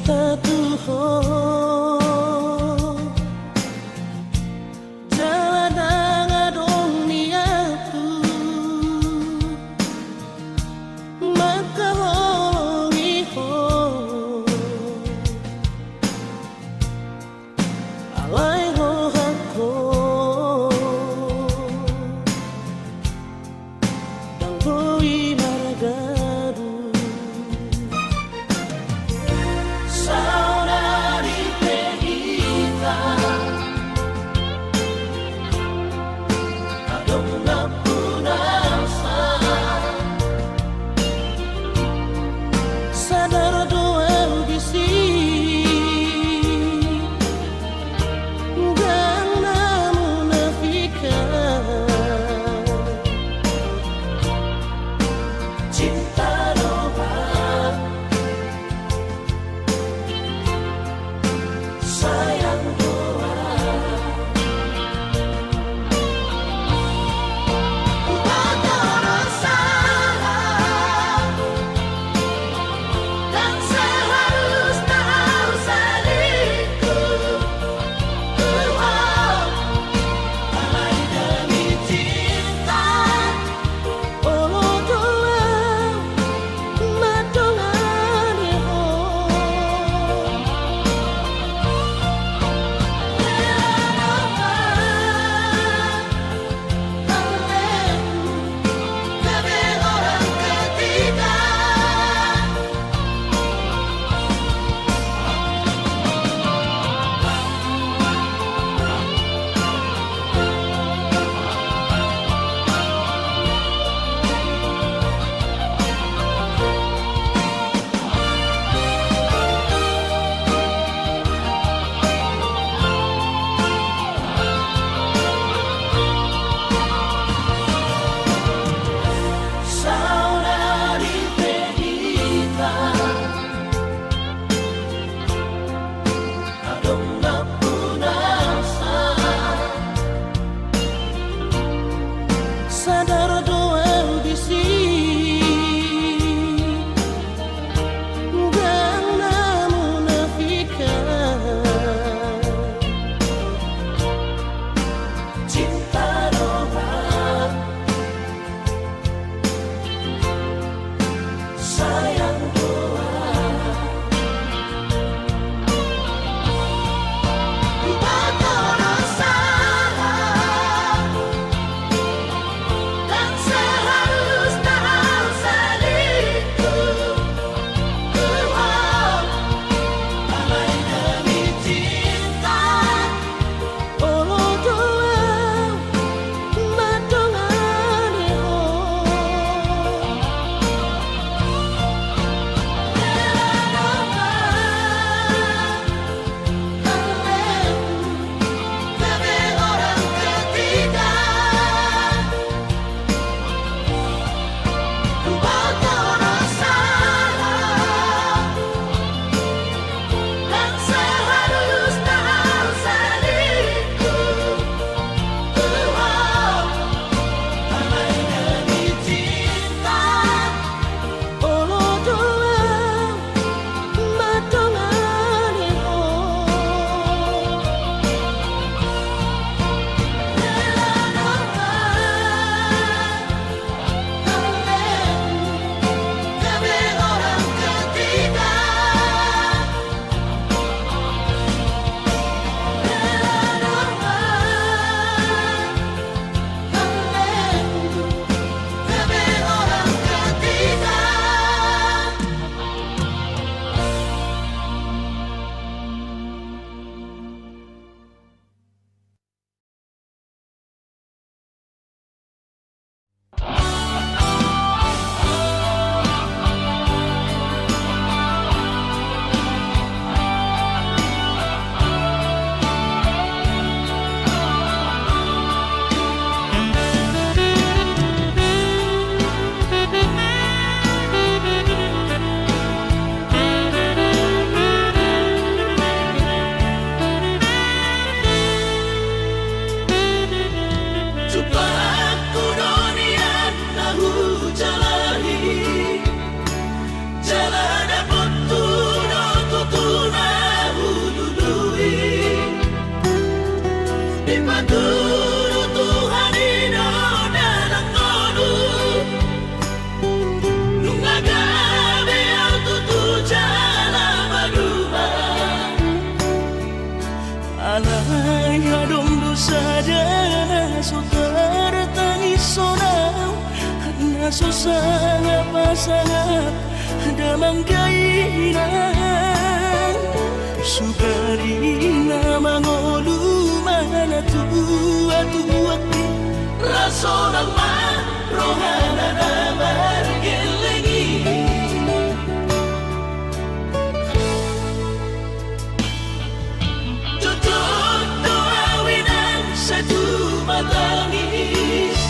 cinta Tuhan jalan ngadong niatu maka hongi ho alai ho hako dang boi maragadu saudara Susah pasangan damang kainan Sugarina mangolu mana tua Raso ng marohana na margelengi Tutup doawinan sa tumatangis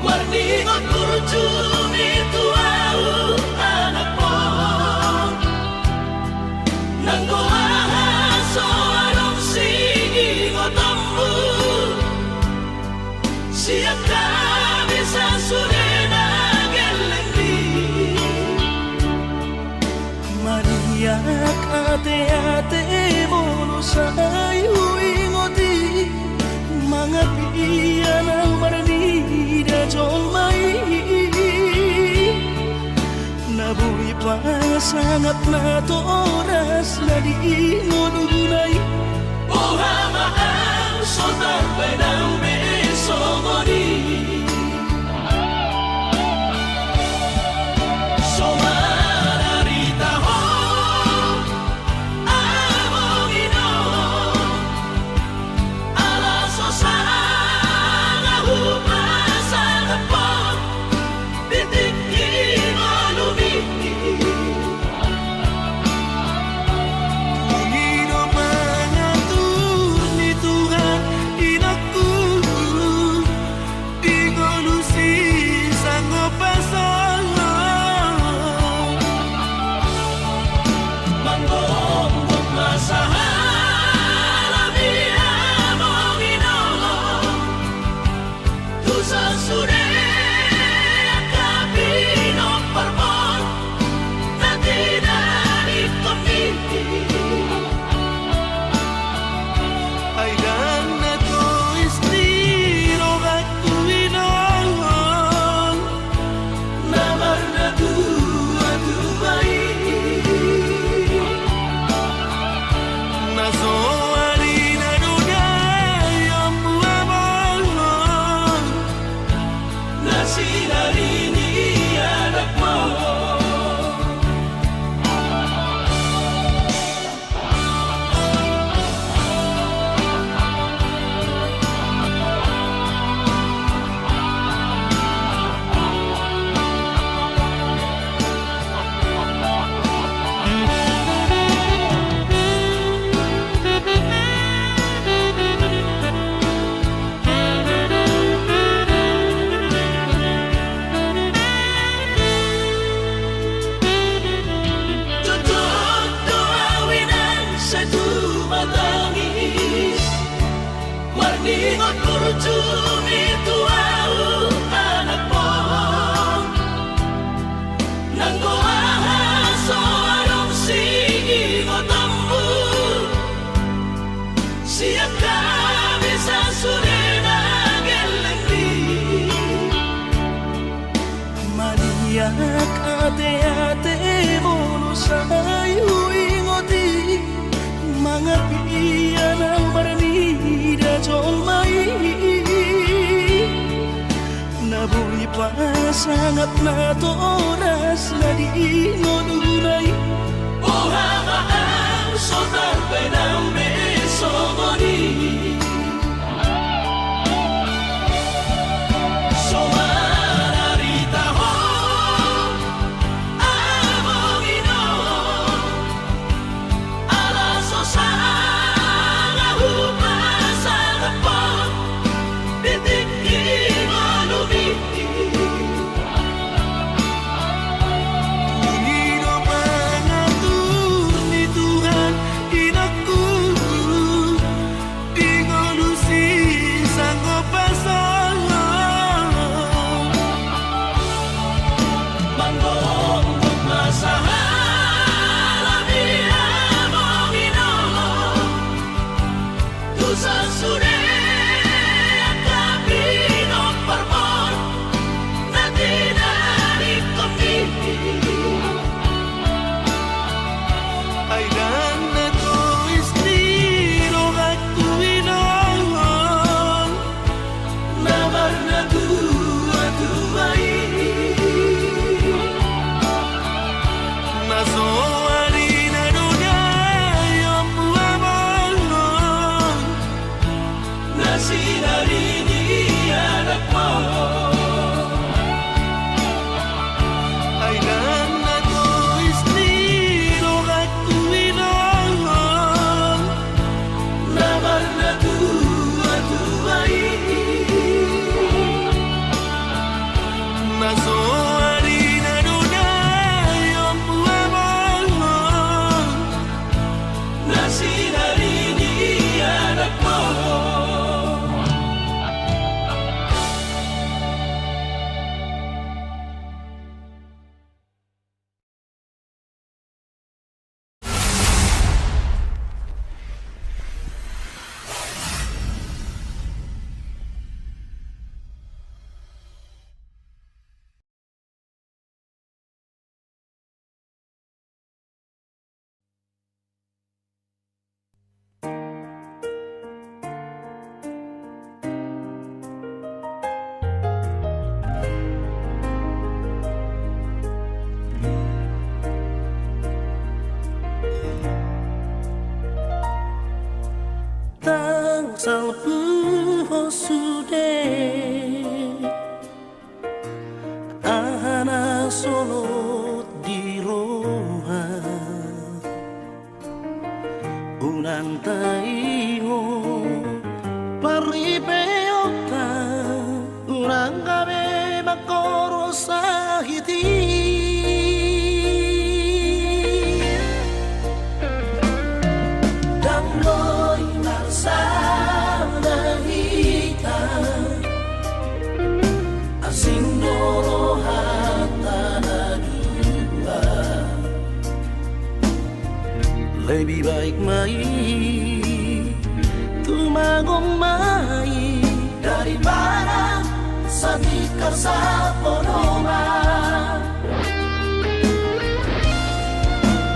Warningot kurjumi tuau anak mo Nangguahan so anong singingot ambu Siap kami sa surena gelendi Mariak ate-ate mo sa ingoti Mga piyan ang maranida jolmai Nabuhi pa sangat na to oras na di ngununay Ohama ang sultan ng besomoni Somararita ho among ino Alaso sa ngahupasan na po Titik inolumi Warningot kurjumi tuau anak mo Nangguahan so anong singingot ambu Siap kami sa surena gelendi Mariak ate-ate mo sa ingoti Mga piyan ang maranida jolmai Nabuhi pa sangat na to oras na di ngununay Ohama ang sultan ng besomoni Somararita ho among ino Alaso sa ngahupasan na po Titik inolumi Nino mga ni Tuhan inakku sulot di roha unan taingo paripeota urang gabe makoro sahiti dangloy narsana hita asing dorohan tanah dua lebih baik mai tumagong mai daripada sanikar sa ponoma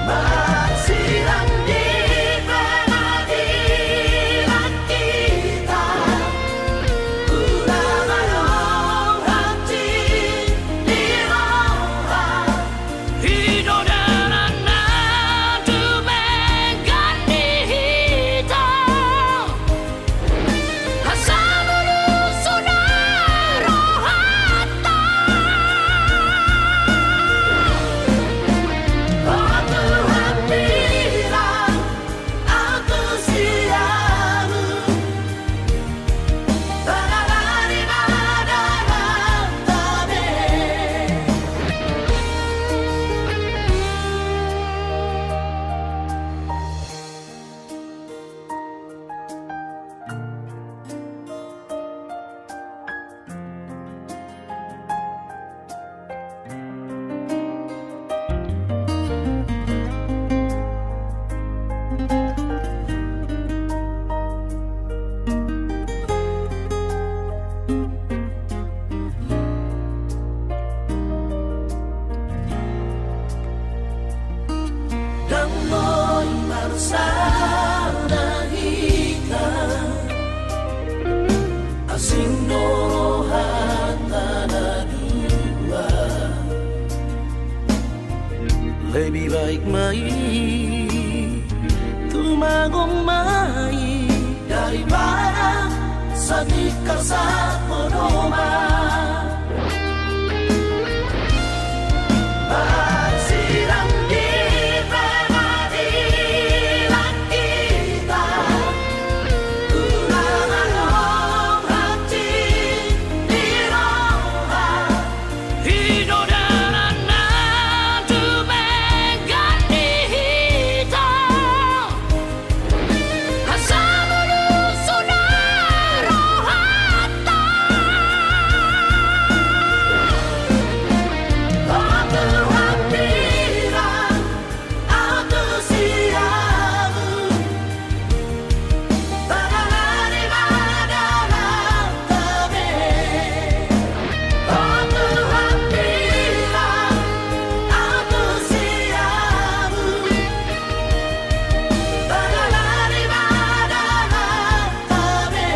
magsirang di pangadilan kita ulang anong hati di roha hinodaran na tumegan di hitam lebih baik mai tumagong mai daripada sanikar sa ponoma magsirang di pangadilan kita ulang anong hati di roha hinodaran na tumegan di hitam asa menuso na rohata aku hampiran aku siamu tanahani madalang tabe aku hampiran aku siamu tanahani madalang tabe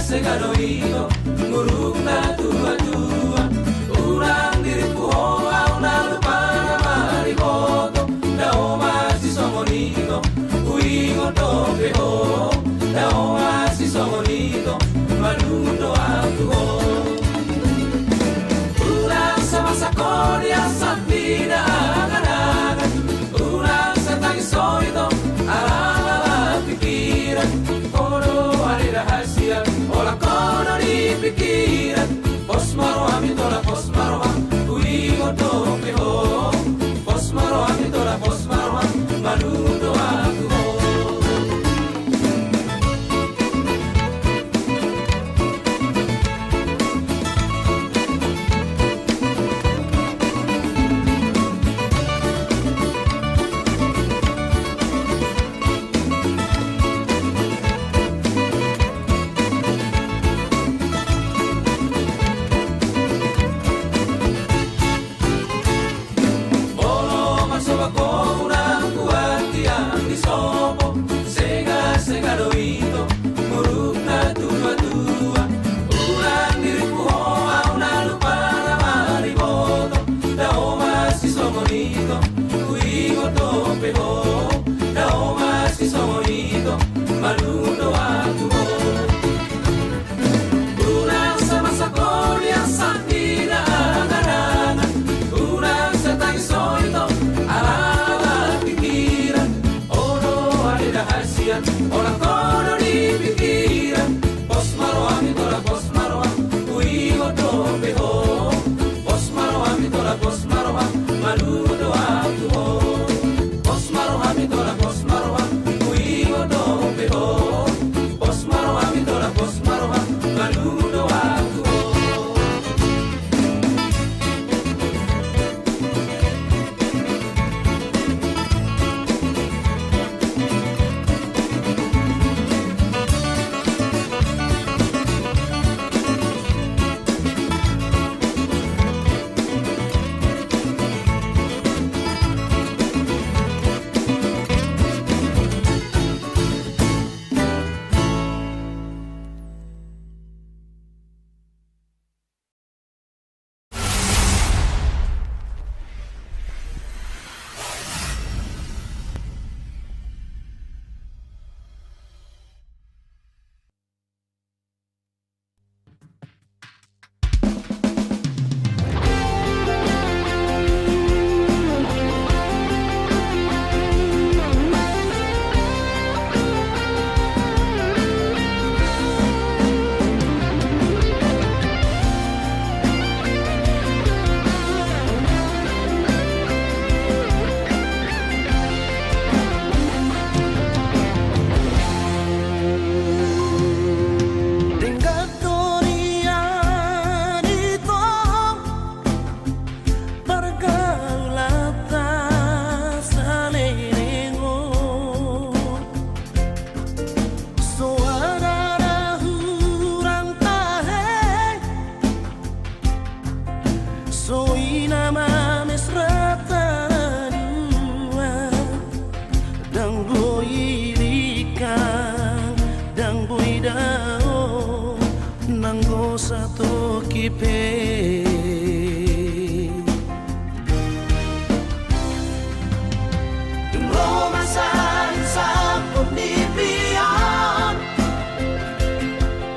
Sega doido, muruk na tua-tua, urang diriku hoa una lupa na mariboto, dao masih somonido, uingo tope ho, dao masih somonido. solito, malundo ako. Ulang sa masakorya sa pinanganangan, ulang sa tagisolito, alang pikiran, kono ari rahasia, olang kono di pikiran, posmaro amitola posmaro kuigo to peho, posmaro amitola posmaro malundo ako. Malundo ako. Unang sa masakorya sa pinanganangan, unang sa tagisolito, alang pikiran, ono ari rahasia, olang kono di pikiran, posmaro amitola posmaro kuigo to peho, posmaro amitola posmaro malundo ako. Posmaro amitola posmaro kuigo to peho, posmaro amitola posmaro malundo ako. Satu kipe Romasan sa pagnipian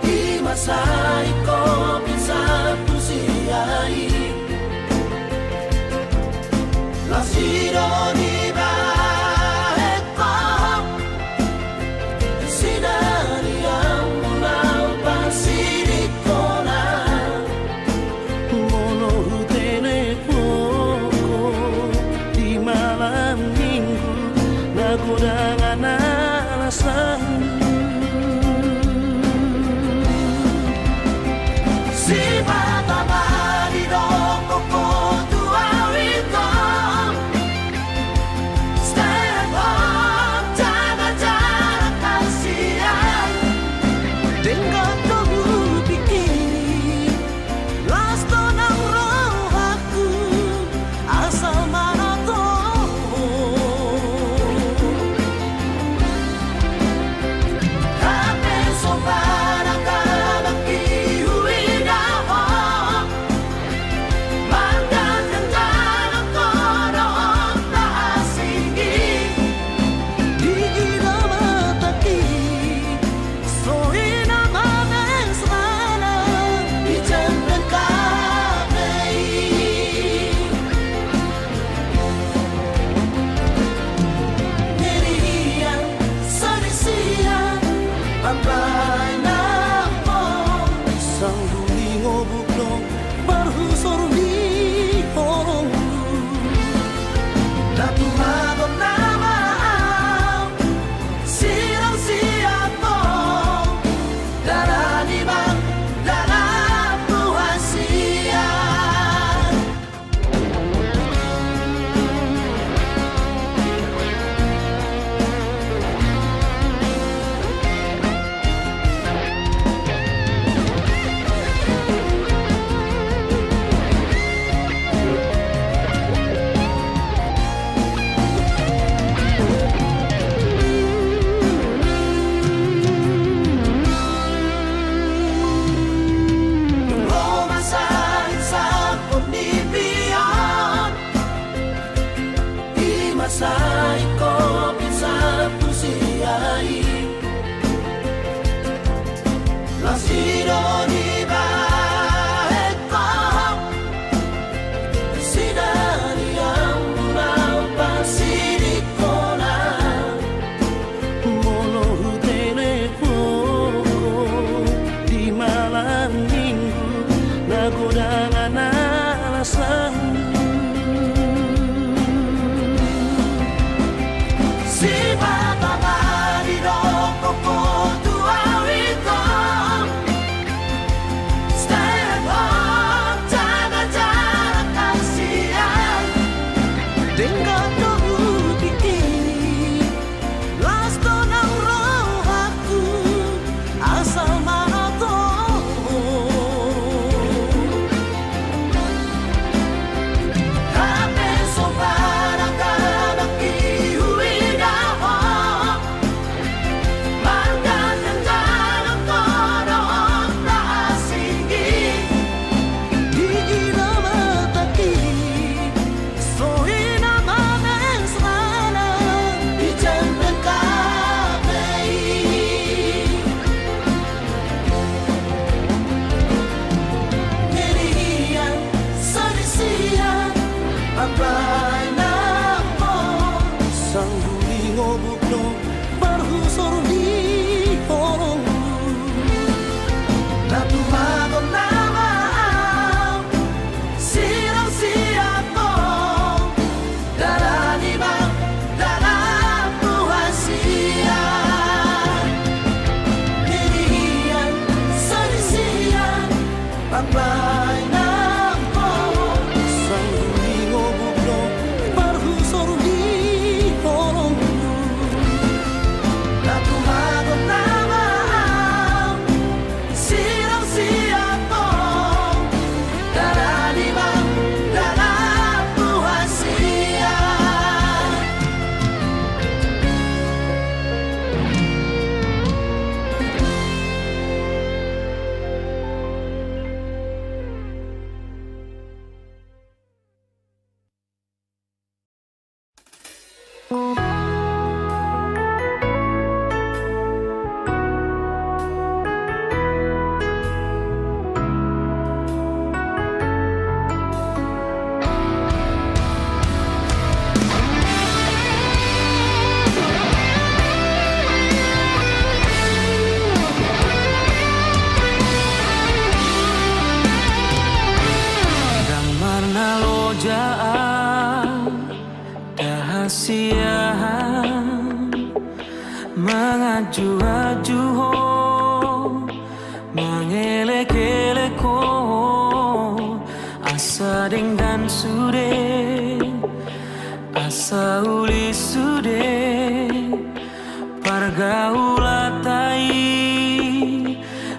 Di masay ko pinsan pusiyay Lasido di baheka Sinari ang mulaw pasirik ko na Mono telepoko di malam minggu Naku dengan alasan Si Mengaju-aju mengelek-eleko asa dengan sude asa uli sude pargaulatai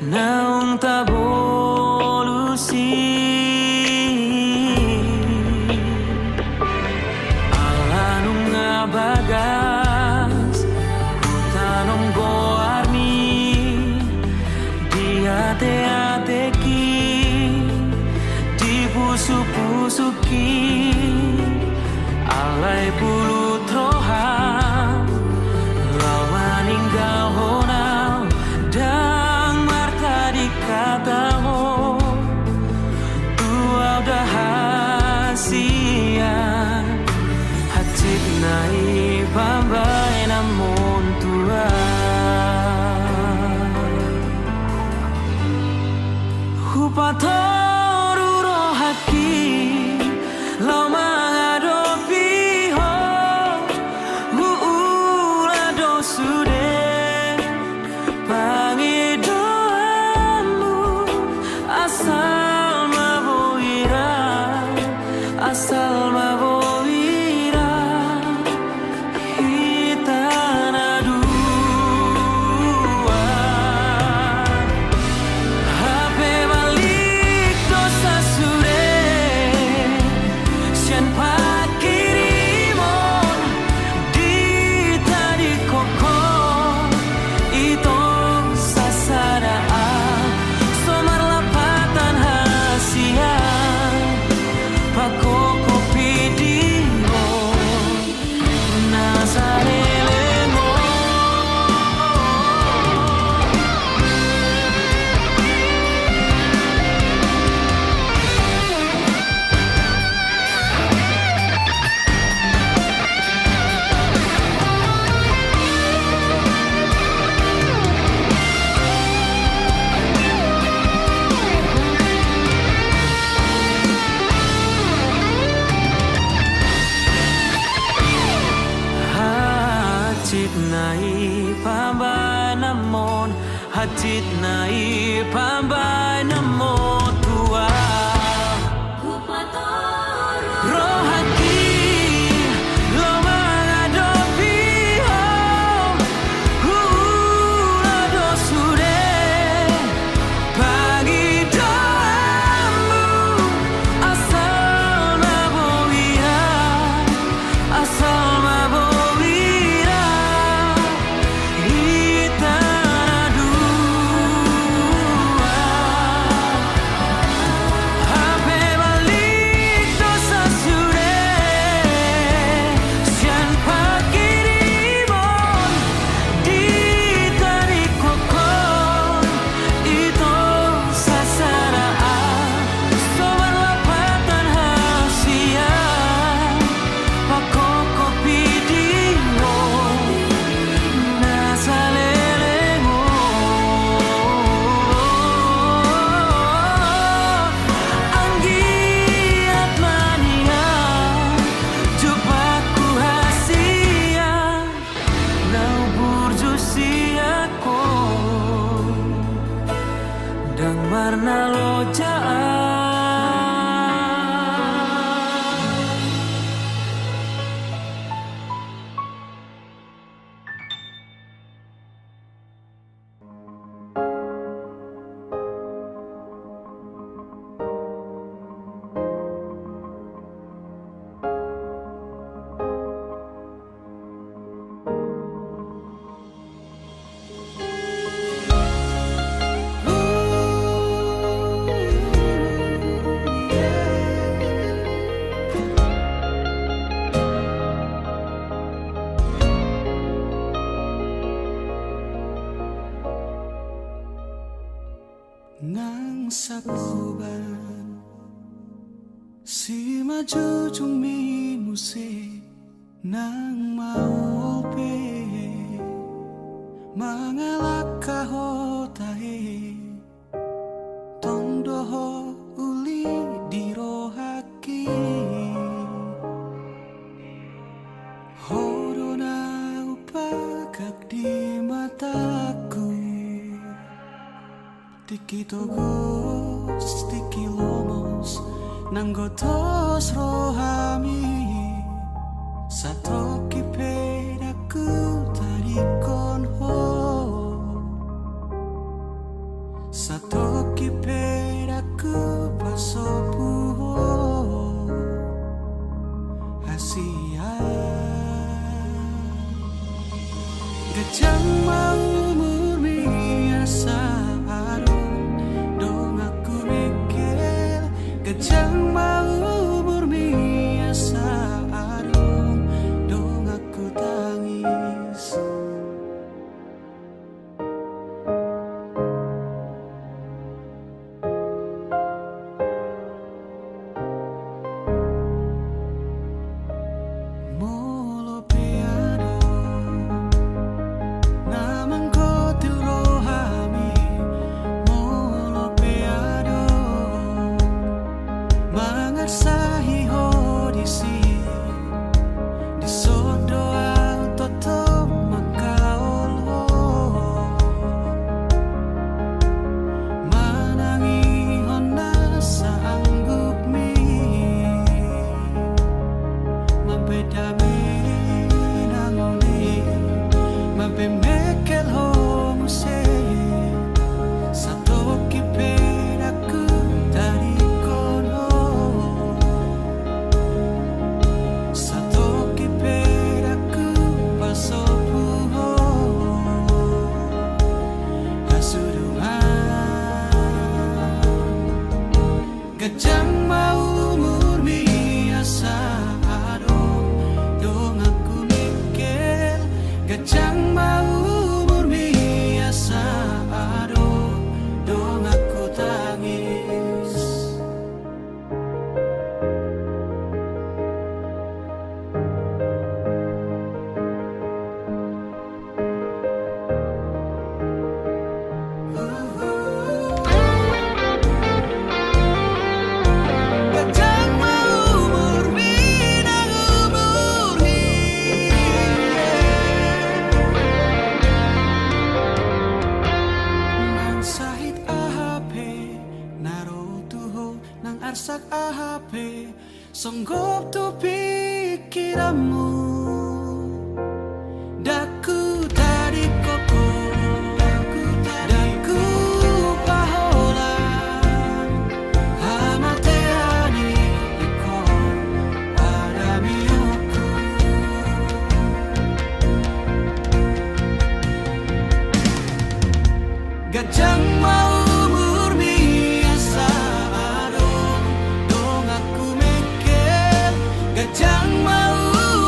naung tabolusi alanung ngabagas utanong goarmi diate-ateki dipusu-pusuki alai pulu troham lawan inggal honau dang marta dikataho tua udah hasian hacit nai pambai namun tua hupatoru rohaki lau mengadopi ho uula dosude pangidoamu asal maboira hitana dua HP balik pambai namo tua rohaki lo mengadopi lado sure pagi doamu asal mabowira kita dua hape balik dosa sure sian pakirimon ditarik kokon itu sasaraan sobar lapatan hasia pakoko pidingo nasalelemo anggiat mania jupaku hasia nau burjusiako dan warna lojaan nang sapuban si maju jung mi muse nang mau pe mangalak kahotahe tondoho uli dirohaki horona upakak di mataku Tiki togos, tiki lomos, nanggotos rohami Satoki pedaku tarikon ho Satoki pedaku pasopu ho Hasia Gajang mau murmi asa Gajang mau murmi asa adong dong aku tangis molo peado namang kotil rohami molo peado mangarsahi hodisi di sodo toto makaol ho manangi hona sanggup mi mabedami nangoni mabemekel ho muse satoki pedaku tarikon ho Satoki pedaku pasopu ho Hasudungan Gajang mau murmi asa adong dong aku mikir Gajang mau murmi asa adong dong aku tangis sak ahape songgop tu pikiranmu. Daku tadi koko, daku pahola, hamateani iko ada miyuku. Gajang mau murmi asa adong, dong aku mikir. Gajang mau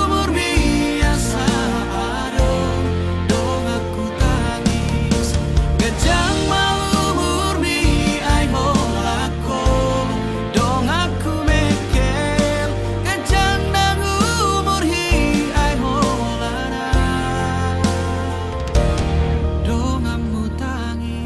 murmi asa adong, dong aku tangis. Gajang mau murmi ay holako, dong aku mikir. Gajang nang umurhi ay holana, dong amu tangis.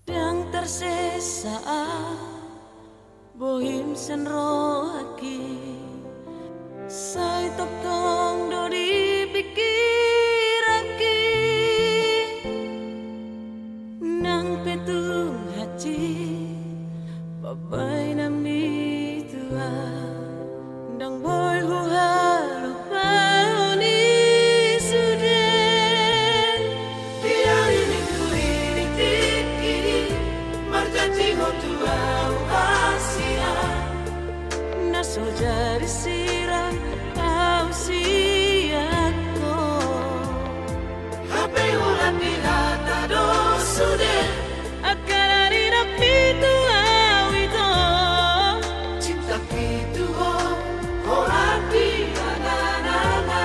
Yang tersisa bohim senro haki sai top tong do dipikirake nang petung hati babai nami tua dang boy hu halu pauni sudah Biari nikuri tiki marjati hotua Asia. naso jari sirah au siako Hape ulat di hata dosude akan hari napitu awito cinta kitu ho horati ananana.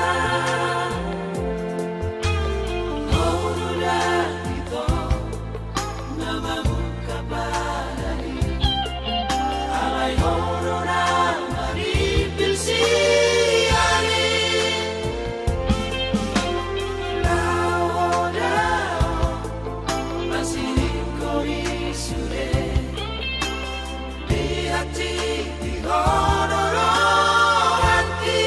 Horulah itu namamu kabarani. Alai horona maripil siari. Lao dao masih koi sure. Di hati di hororo hati.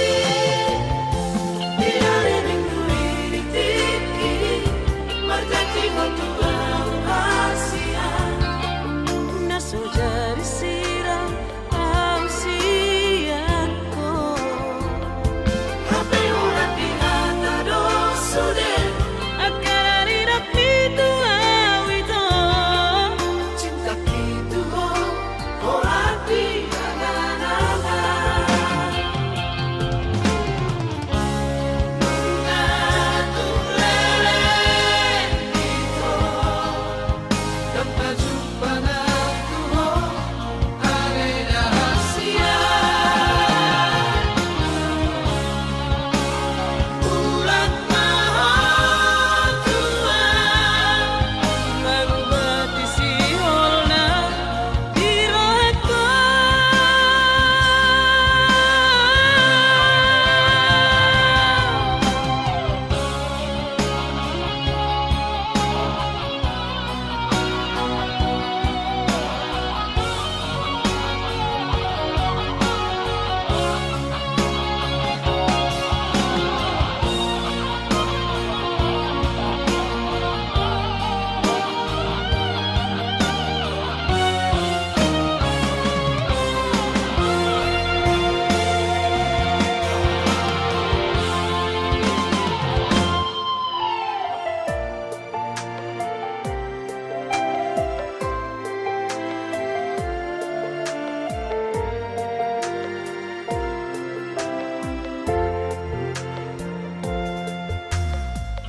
Biari ninguri tiki marjati hotua Asia. naso jari sirah au siako Hape ulat di hata dosude akan hari napitu awito cinta kitu ho horati ananana. Ngatung lele itu dapat jumpa naku ho are rahasia. Ulat mahal tua lagu bati si holna diroheko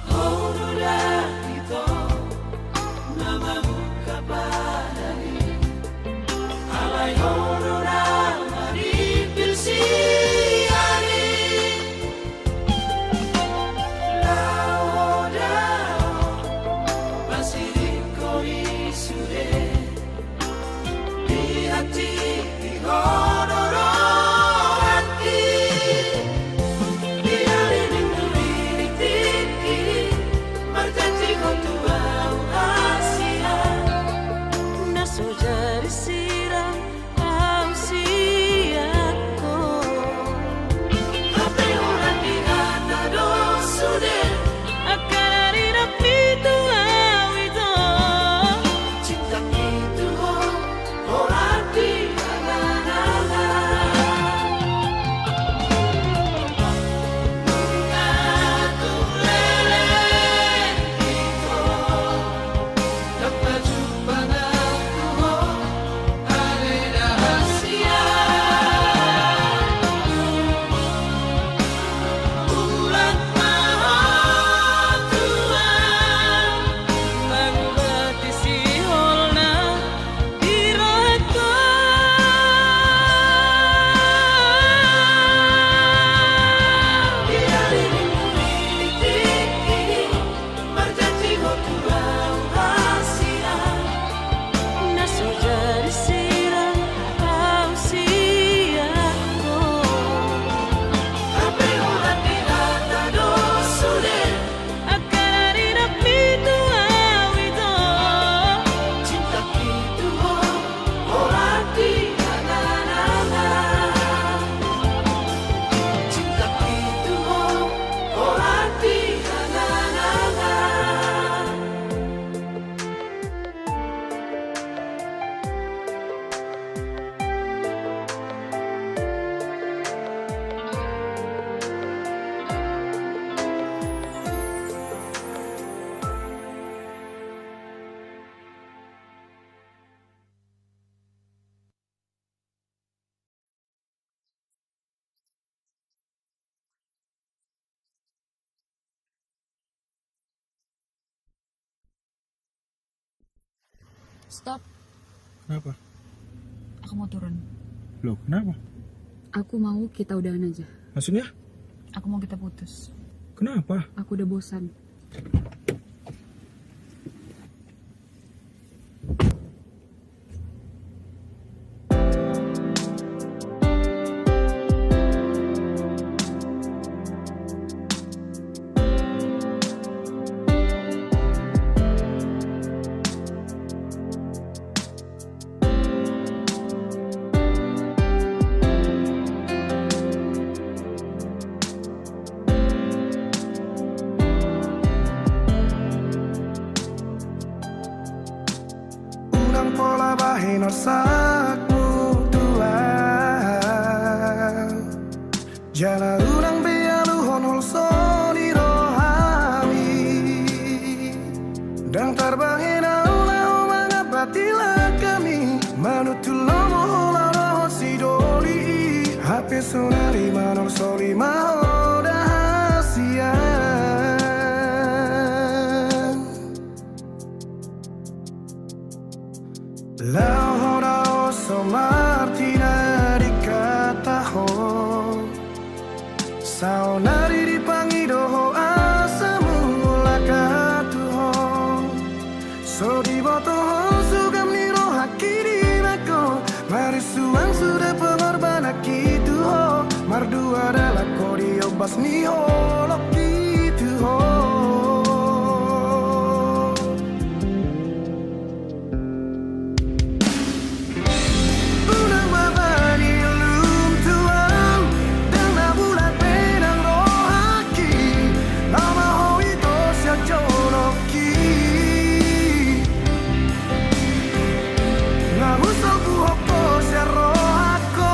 Horulah itu namamu kabarani. Alai horona jadi sirang usiaku. Hape orang di hata dosude Akan rapi tua wito. cinta itu orang di nana Ngatung lele itu dapat jumpa aku ada rahasia ulang mahal Tuhan Magbati si holna dirohko. dia dirimu ini berjanji Tuhan rahasia Naso jadi sirang usiaku. Hape orang di hata dosude Akan rapi tua wito. cinta itu orang di nana cinta itu orang di nana Stop, Kenapa? aku mau turun. Loh, kenapa? Aku mau kita udahan aja. Maksudnya? Aku mau kita putus. Kenapa? Aku udah bosan. Unang pola bahin orsak mutual Jala urang bialu honol soni rohami Dan tarbahin aula umanga batila kami Manutulomo hola roho sidoli Hape sonali manor soli mahoda hasian La hora oso martina di kataho Saonari di pangidoho asamu lakatuho So di botoho sugam niro hakiri nako Marisuang sudah pengorban akitu ho Mardu adalah kodi obas niho lokitu ho Unang babani lum tuang Dan nabulat benang rohaki Lama ho ito siya joroki Ngahusal buhoko siya rohako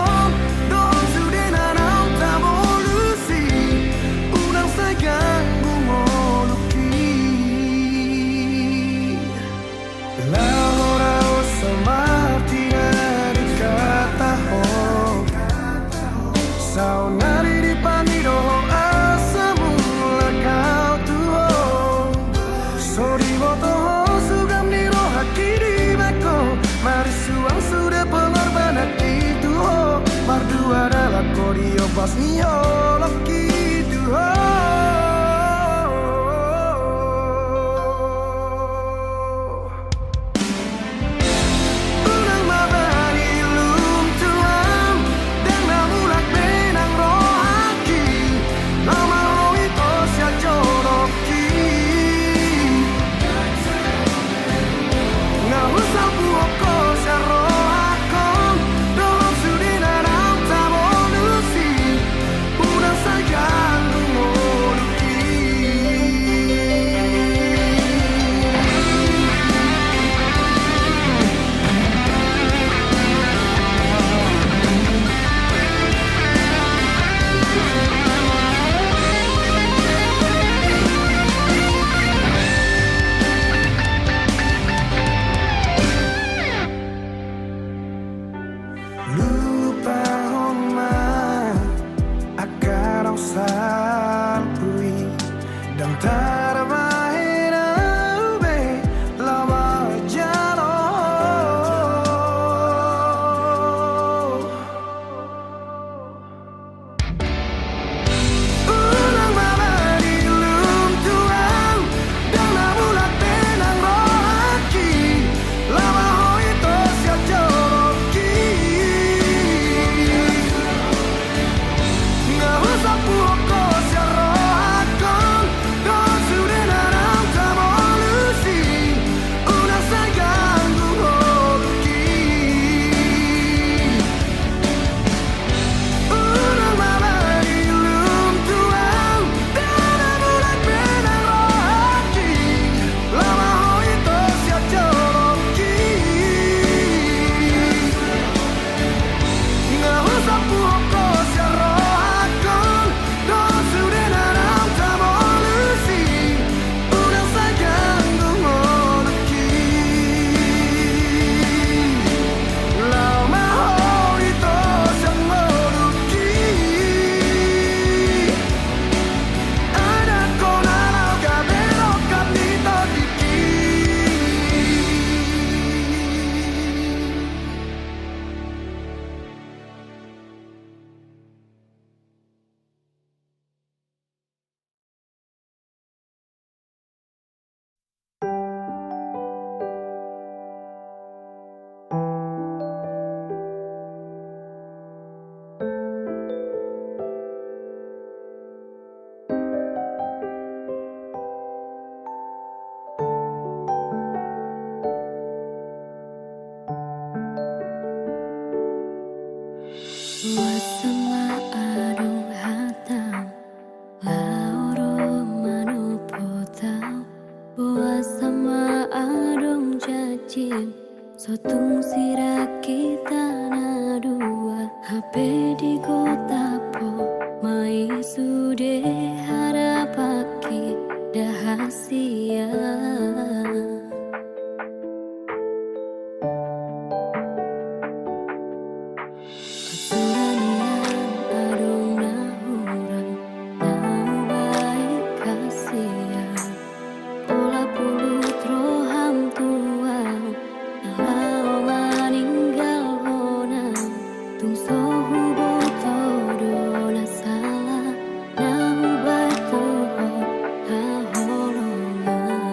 Doon sude na nang tabolusi Unang sayang bumoluki Lahora o samartina di kataho Saunari di pangidoho asamu lakau tuho Sori botoho sugam niro hakiri bako Marisuang sudah pengorban itu ho Mardu adalah kodio pas niho loki tuho Unang mabani lum tuang Dan namulat benang rohaki Lama ho ito siya joroki Ngahusal buhoko siya sira kita na dua HP di kota po mai sude harapaki dahasia Kesuranian adong nahurang nau baik kasihan Ola pulut roham tuang Nalau maninggal honang Tung sohu boto dona salah Nahu baik tuho haholongan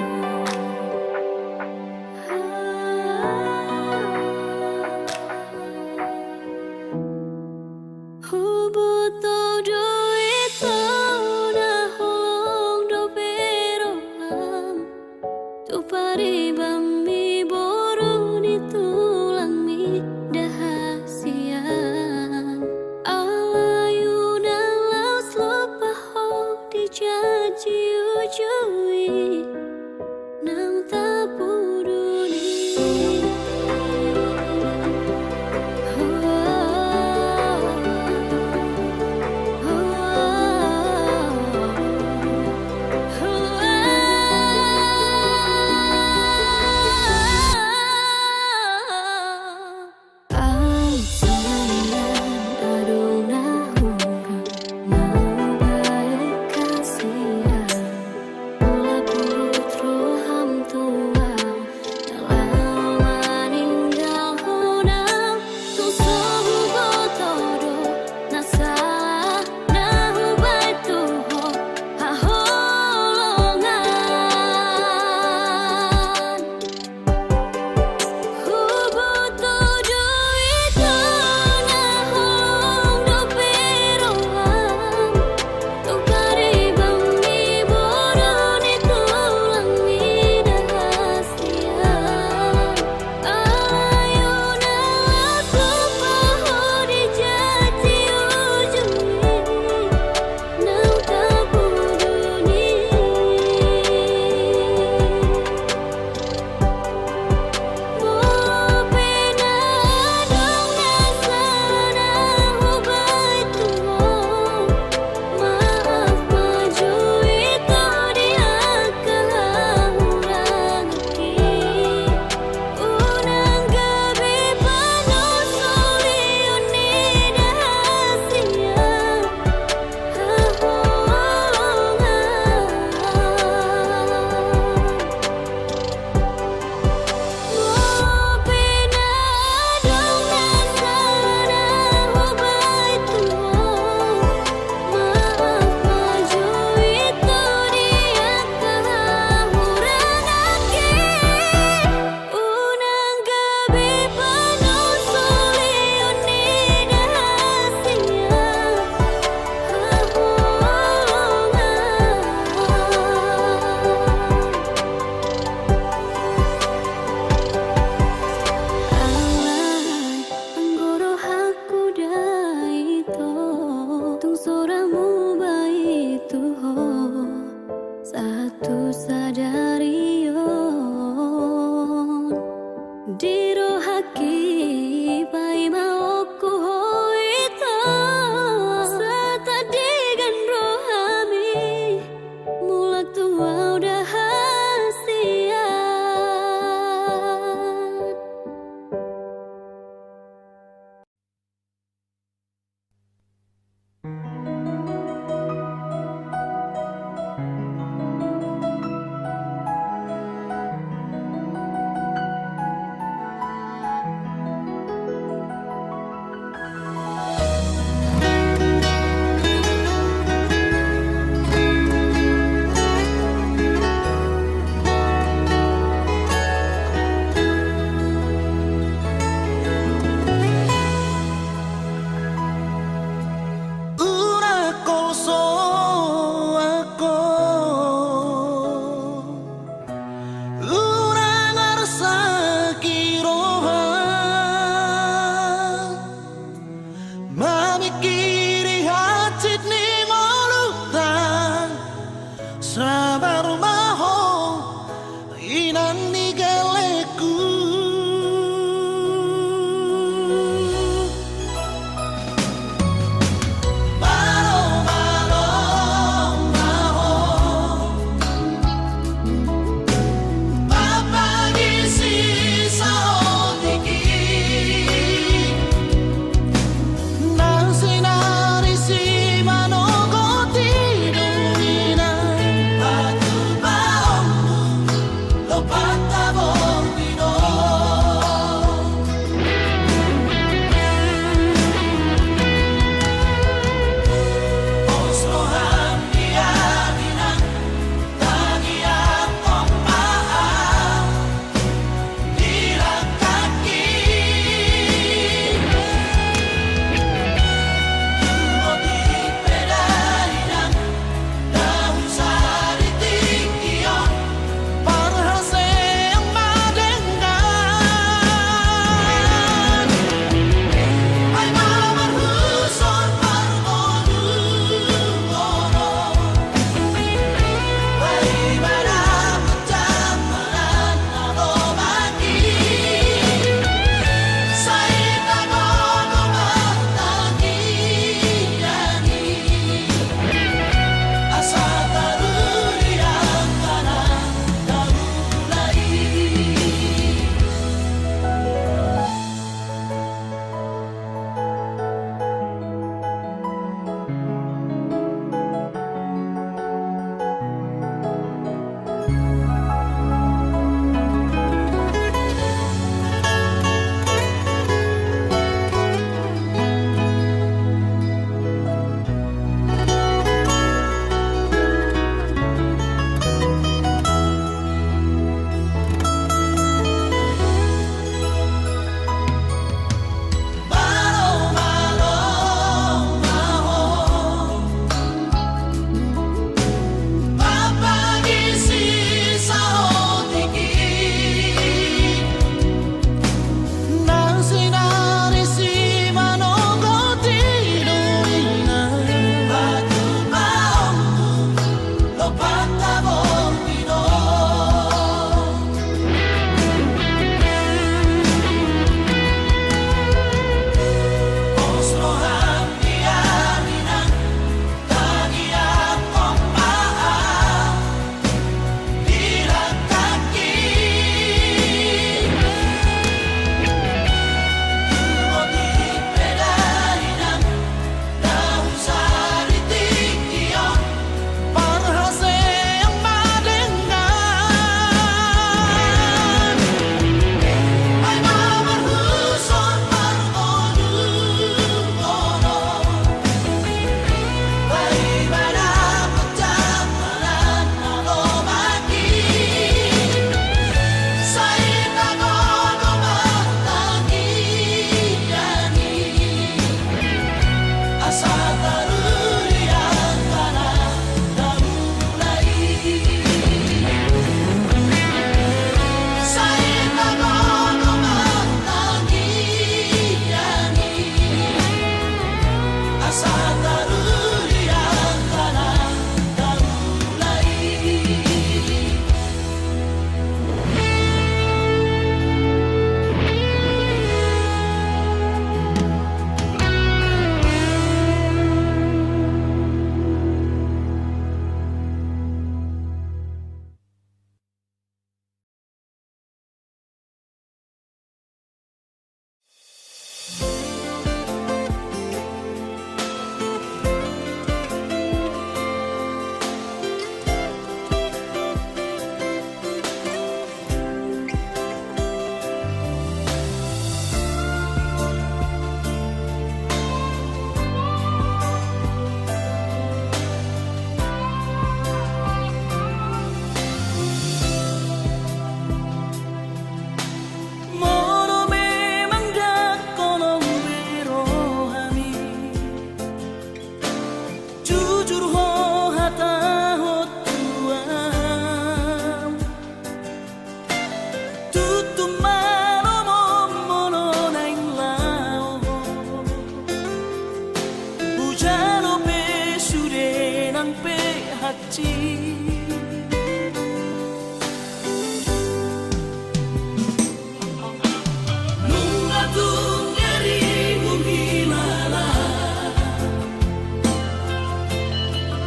Nunga tung nyeri humilala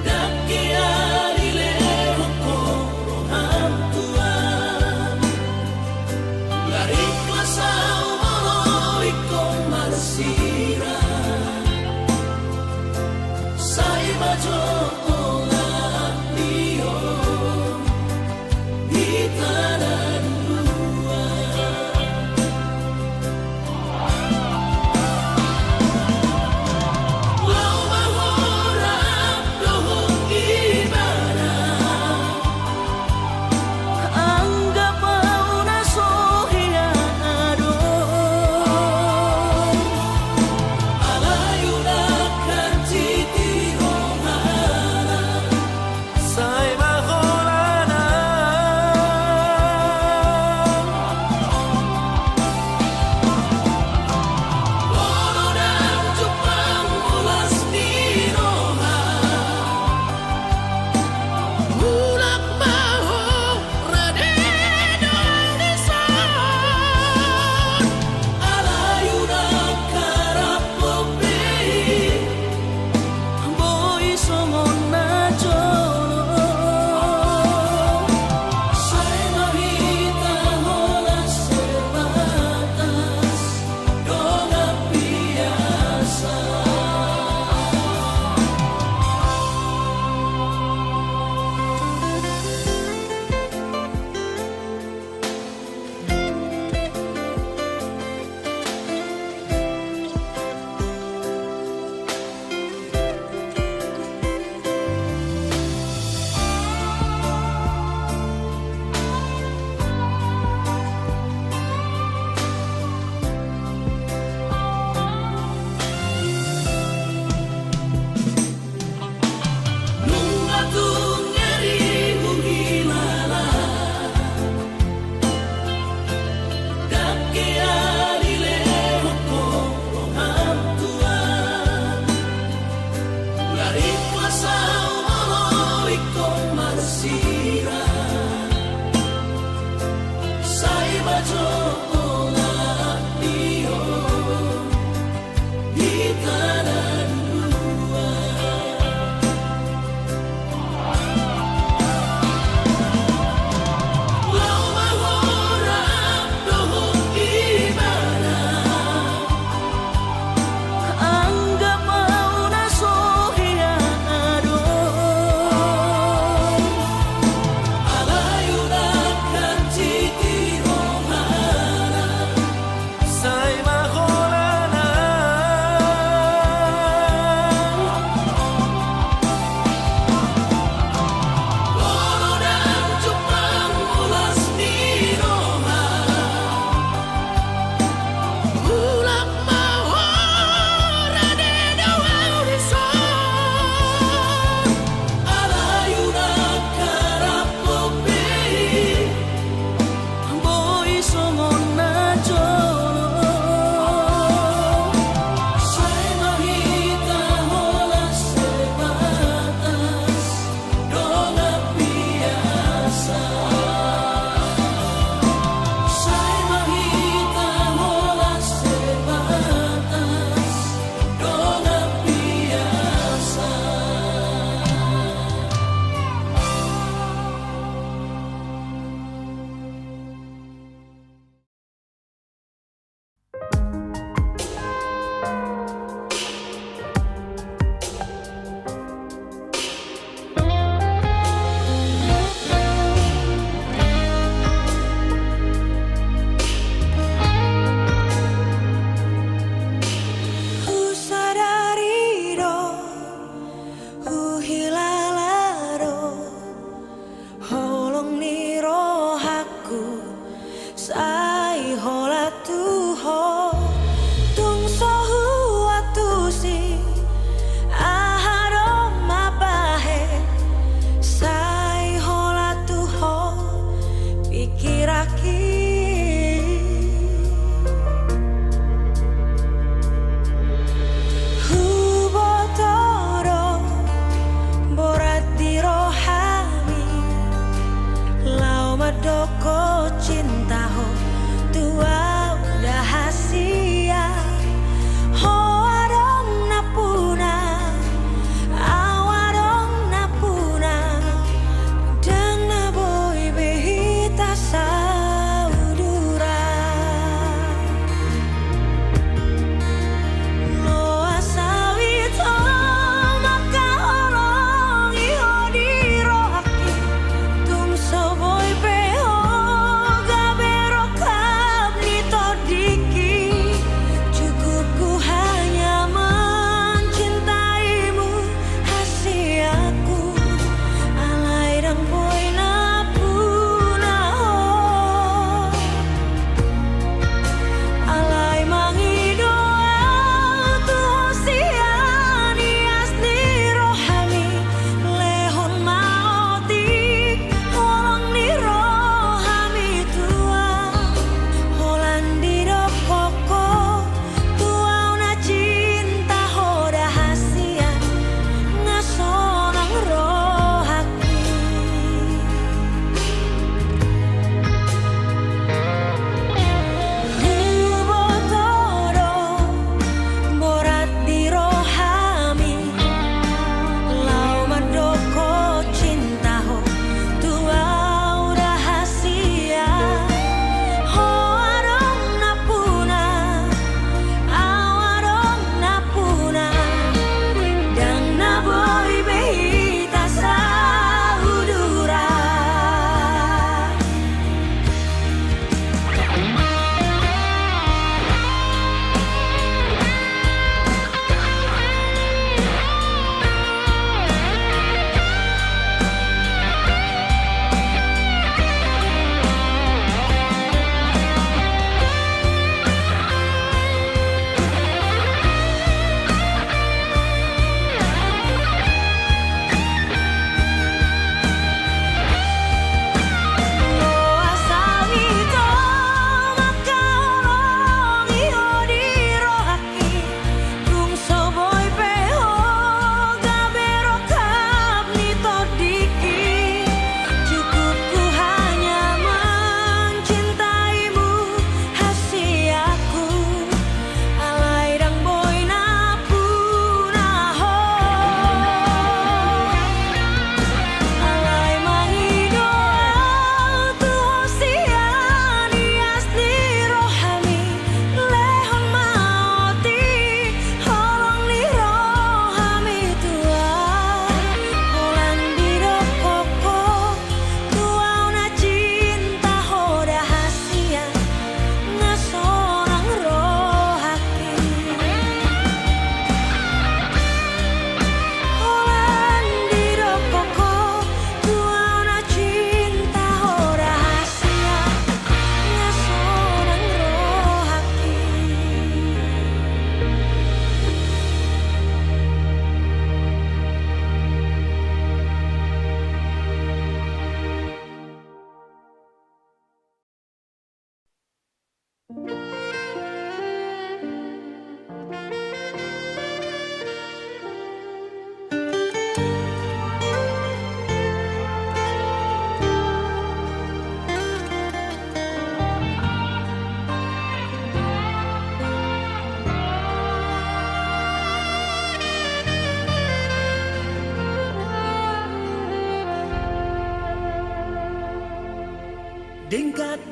Dake arile hokoro hantuan Lariklah saumoro ikong marsira Sai bajo olah dio Di tanah Lau mahorap dohong ibadah Anggap au na sohiado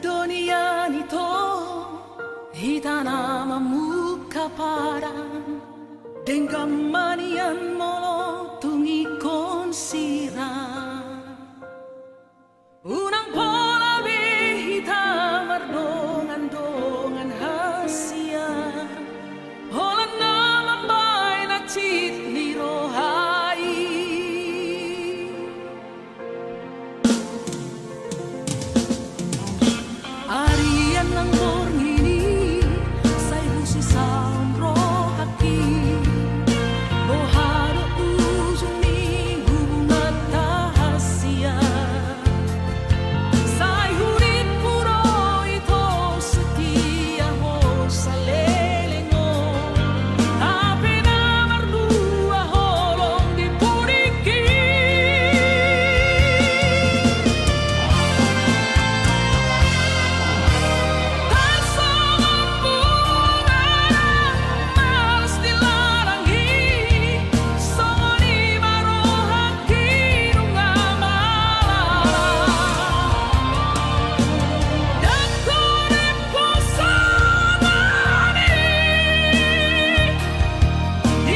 dunia nito hitanama muka parang dengan manian molo tungi konsirang unang pola behita mardongan dongan hasia holan naman bay na chit ni rohai arian ng borngini say busi saumro haki boharo ujung ni hubungan tahasia say hurit puro ito setia ho sa lelengo tapi na mardua holong di puriki malas dilarangi songoni marohaki nunga malala dakore posamani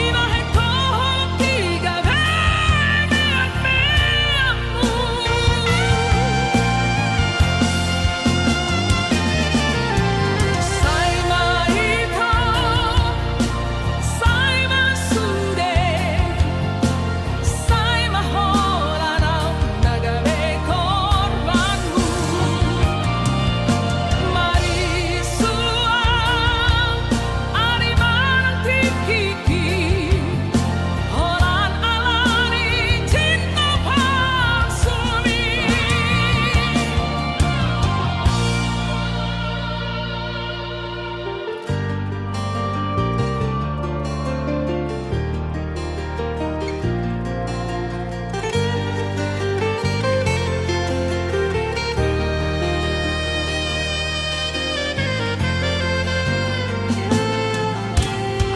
imahe tohoki gavemean meamu say mahita say masude say maholanang nagabe korbanmu marisuang animanang tikiki holan alani cinta palsumi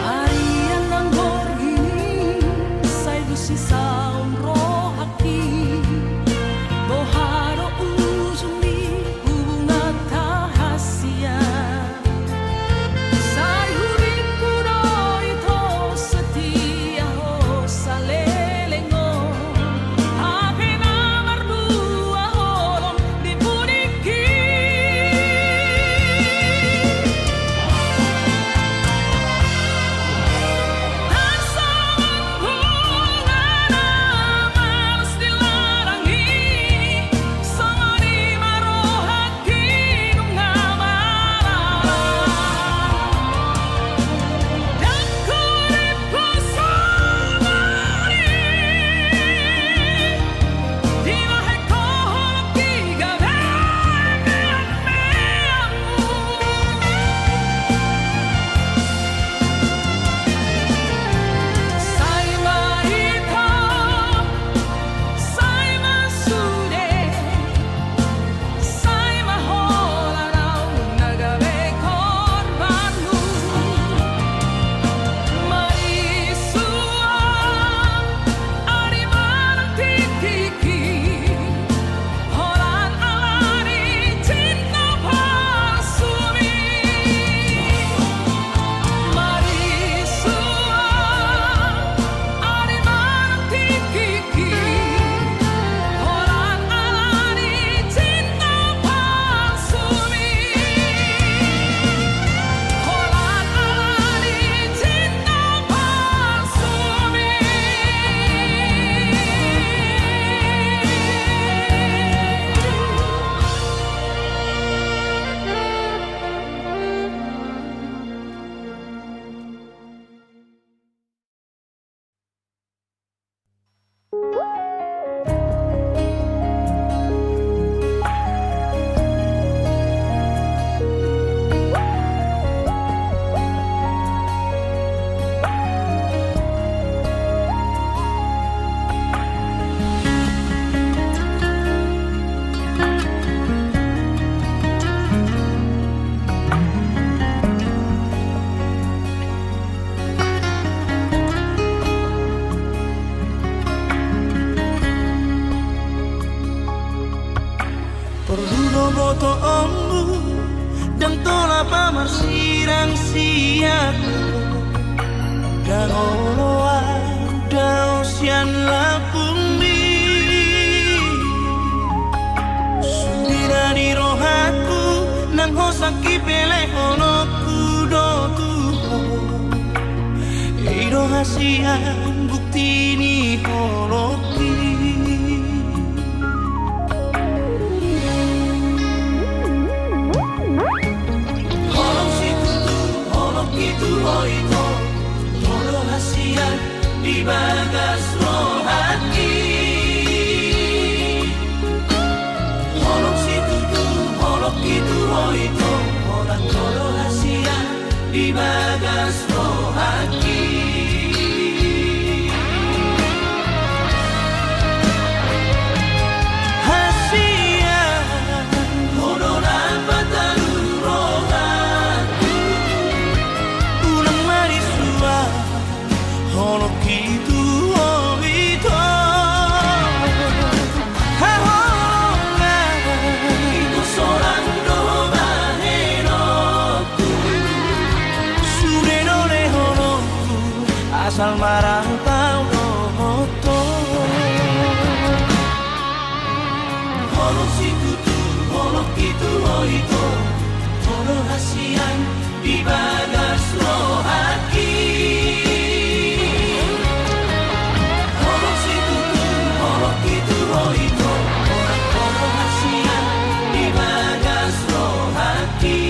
arian ng borgini say busi saumro haki boharo ujung ni hubungan tahasia say hurit puro ito setia ho sa lelengo tapi na mardua holong di puriki malas dilarangi songoni marohaki nunga malala dakore posamani imahe tohoki gavemean meamu say mahita say masude say maholanang nagabe korbanmu marisuang animanang tikiki holan alani cinta palsumi marisuang animanang tikiki holan alani cinta palsumi holan alani cinta palsumi Perluno boto om apa marsirang siaku Dangoloa dausian lapumi Sudira di rohaku nang hosaki pele honoku do tuho Eido hasian bukti ni holoki Holok si tutu, holok itu hoito Holo hasian di bagas rohati Holok si tutu, holok itu hoito Holo hasian di bagas rohati Asal marang tau noto Holok si tutu, holok itu hoito Holo hasian di bagas rohaki Holok si tutu, holok itu hoito Holo hasian di bagas rohaki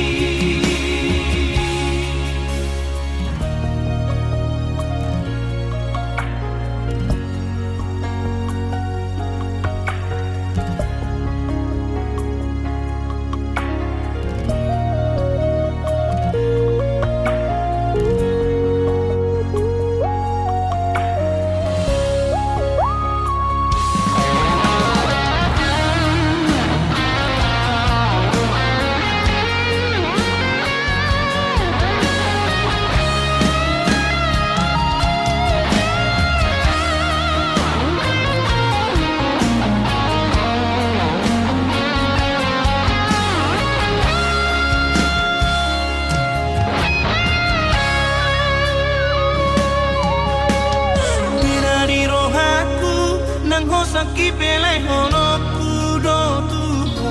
Hosaki pele honoku do tuho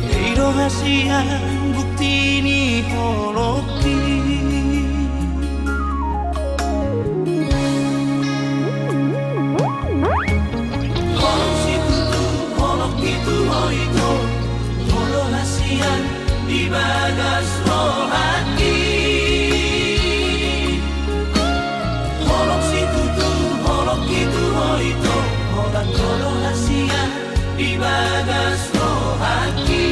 Eido hasian bukti ni holoki Holok si tutu, holok itu hoito Holo hasian di bagas rohati Holok si tutu, holok itu hoito Holo hasian di bagas rohati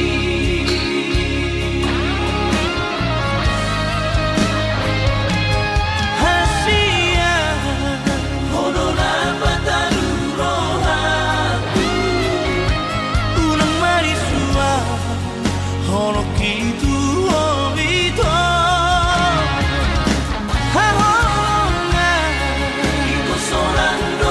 Hasian Holo napataru rohaku Unang marisua Holo kitu hoito Hahonga Ito sorando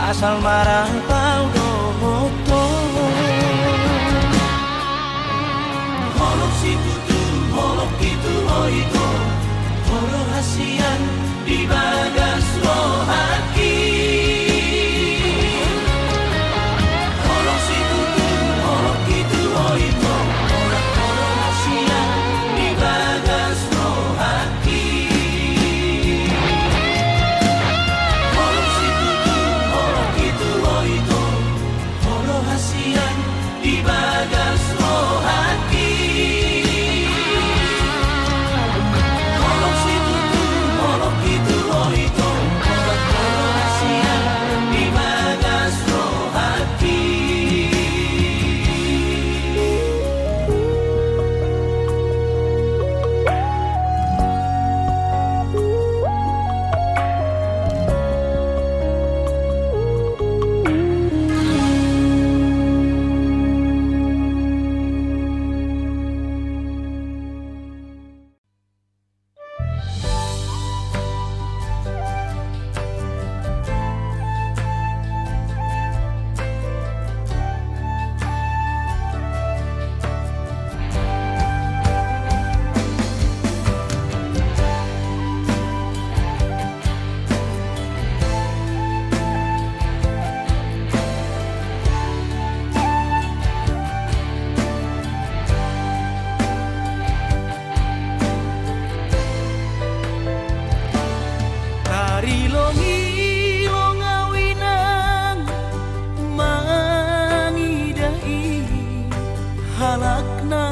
Asal marang tau noto Holok si tutu, holok itu hoito Holo hasian di bagas rohaki Holok si tutu, holok itu hoito Holo hasian di bagas rohaki Holok si tutu, holok itu hoito halakna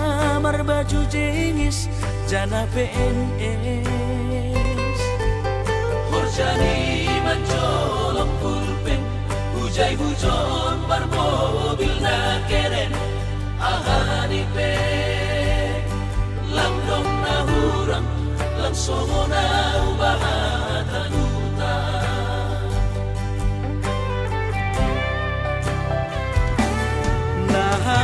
marbaju jengis jana PNS Horjani mencolok pulpen Hujai hujon bermobil na keren Ahani pe Langdong na hurang Langsung na ubahatan utang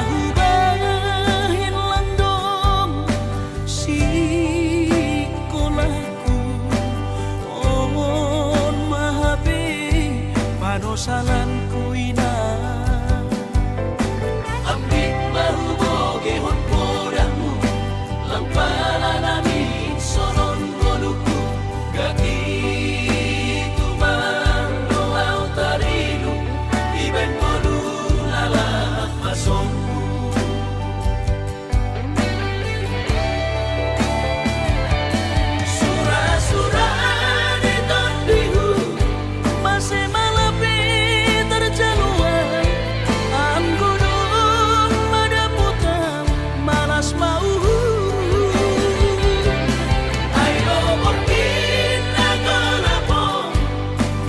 Nahubahin landong si kolaku on mahabi panosalan ko ina Ambit mahuboge hon podamu Lang pala namin sonon goluku Gati tumando au tarinu Iben golu lalak masongku Surah-surah di tondihu masih malapi terjaluan am gunung madaputang malas mau Ayo mungkin nakalapong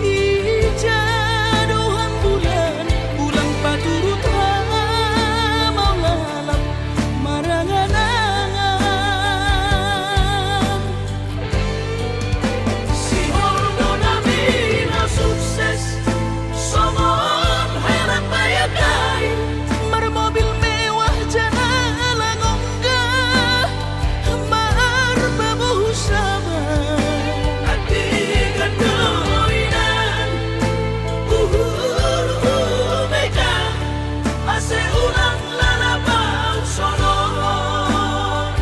ijaduhan bulan bulan paturut mau lalap marangan-angan Si Holdo namin na sukses Somon hirap bayagay marmobil mewah jana langongga marbabuh sabar At di gandoinan Meka Ase ulang lalabaw sonon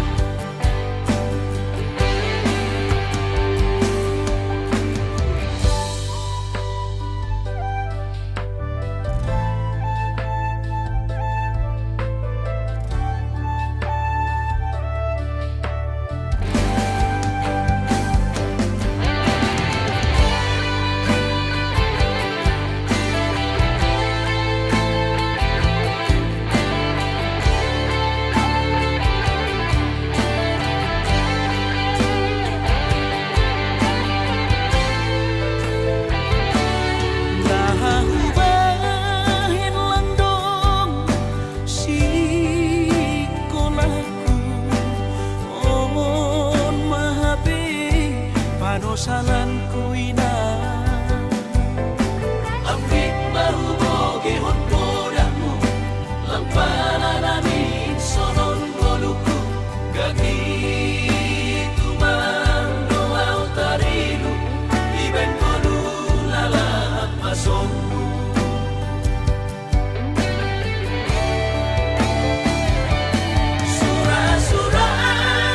Nahubahin landong si kolaku on mahabi panosalan ko ina Ambit mahuboge hon podamu Lang pala namin sonon goluku Gagi tumando au tarinu Iben golu lalak masongku Surah-surah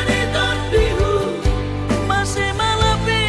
di tondihu masih malapi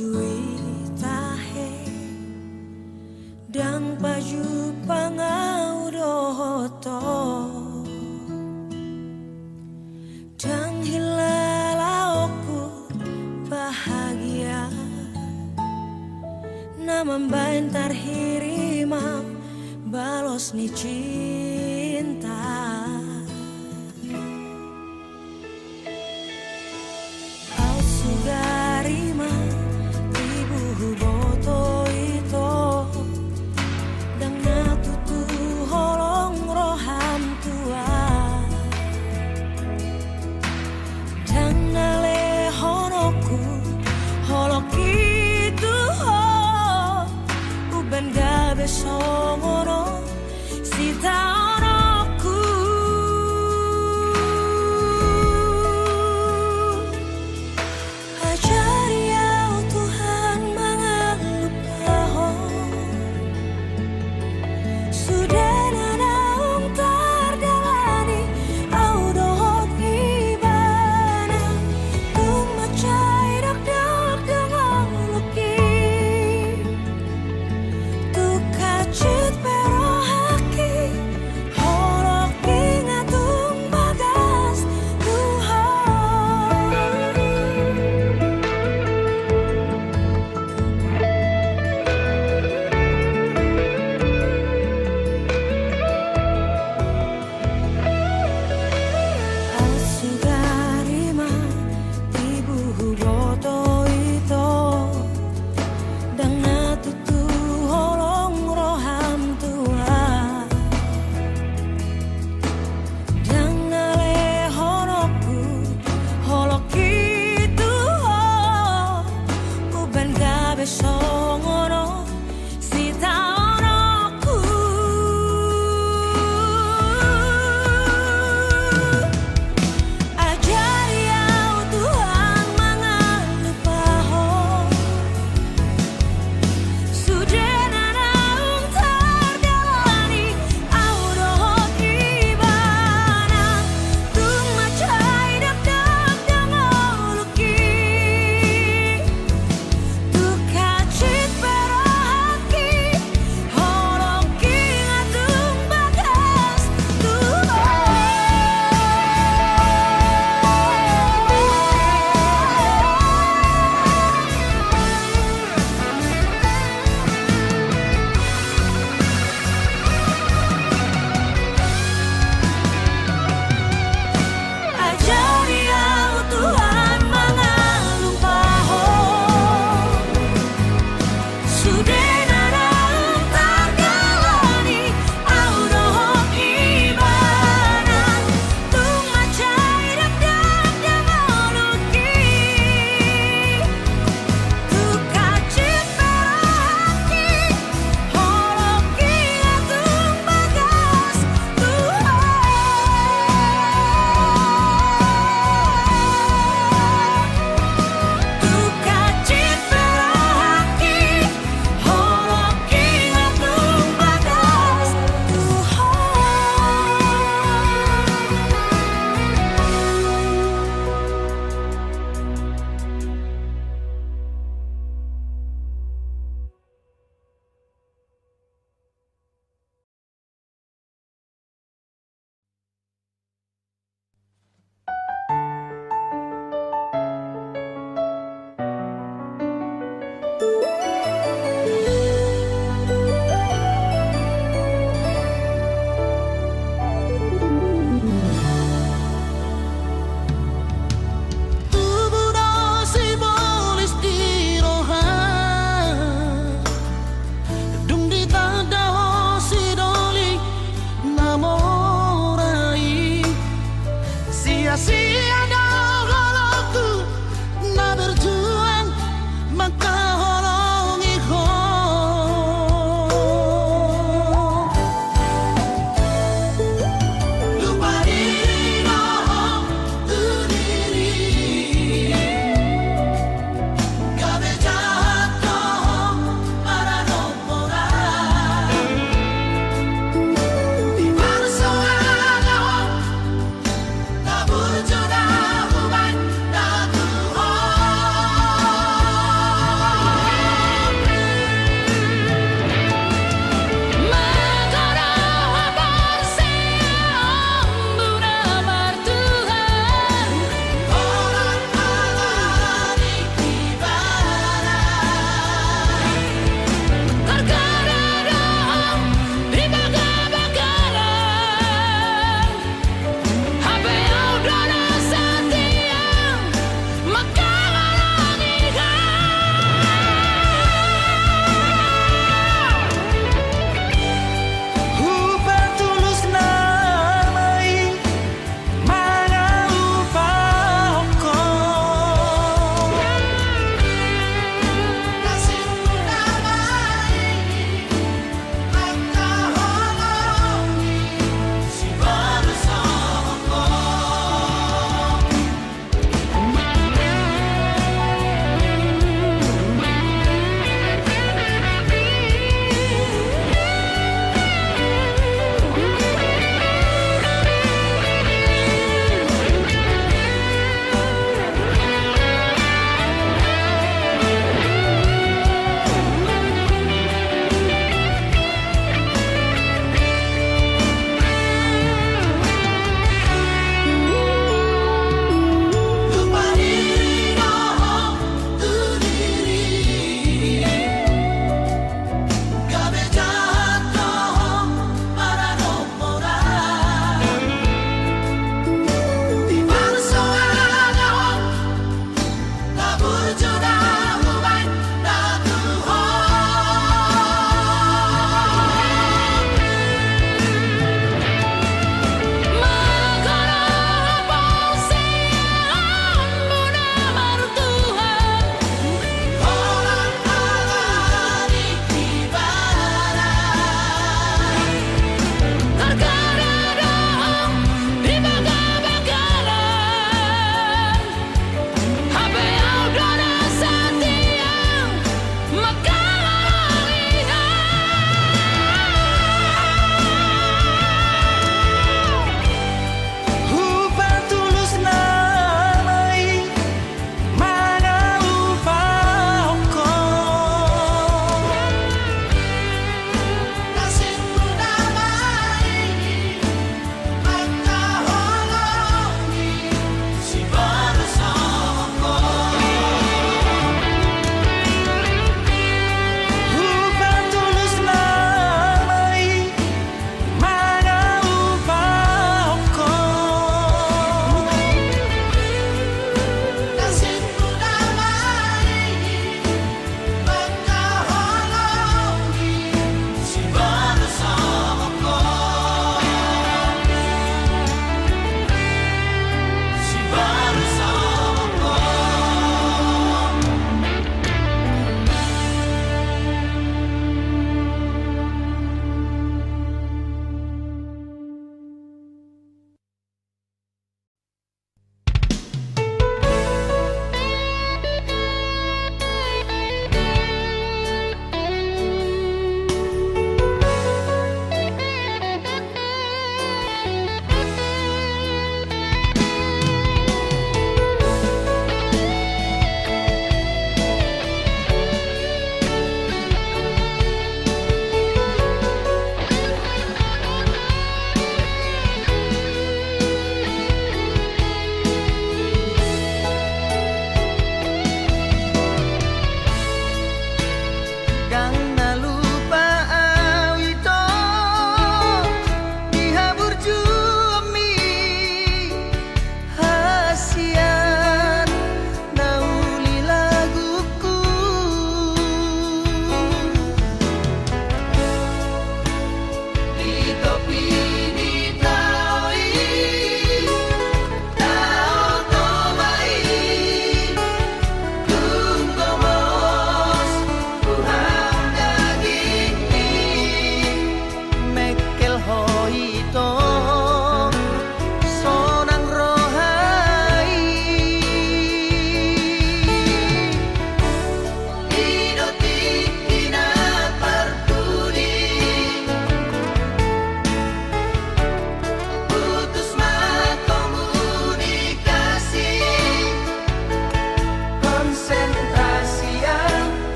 pajui tahe dan paju pangau dohoto dan hilalaoku bahagia namambain tarhirima balos ni cinta au sugarima ibu boto ito dang natutu holong roham tua dang nale honoku holok itu ho uben gabe songono sita onoku ajari au Tuhan mangalupaho sudah nanaung tardalani au dohot ibana tung macai dak dak dengan luki tu kacit perohaki holok ingatung bagas Tuhan au sugarima ibu boto ito dang natutu holong roham tua dang nale honoku holok itu ho uban gabe songono sita onoku ajari au Tuhan mangalupaho sudah nanaung tardalani au dohot ibana tung macai dak dak dengan luki tu kacit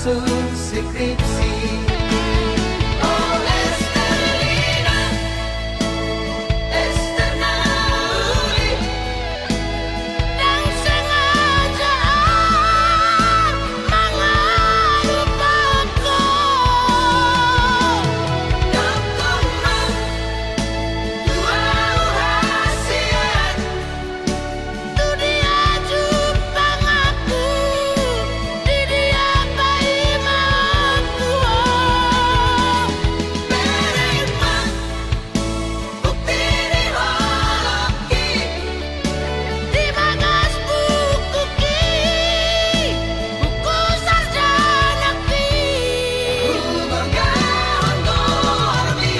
manusun skripsi. Oh Estelina, Estelina uli, Dan sengaja mengalupaku. Dokterna dua hasiat. Tu dia jumpa aku, di dia bayi mangku. Menerima bukti di holoki. Di bagas buku buku sarjana Bangga untuk Armi.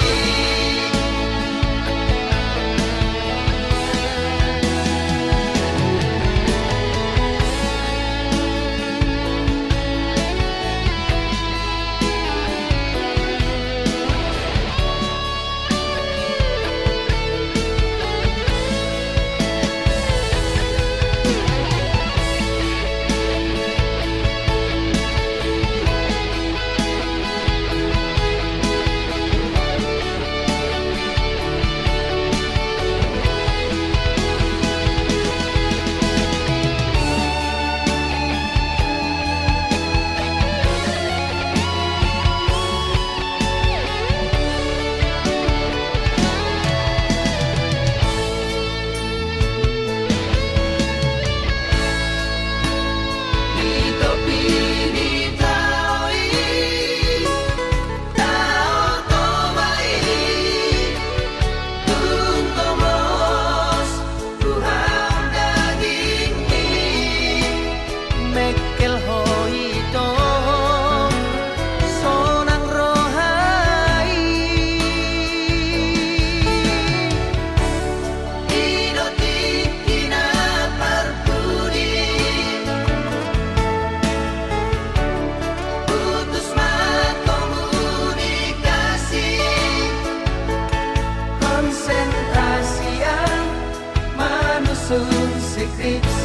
Dito pinitawi, tao tomai, tuntomos Tuhan daging ini. Mekel hoito sonang rohai Idoti kina perpudi, putus komunikasi, konsentrasi yang manusun skripsi.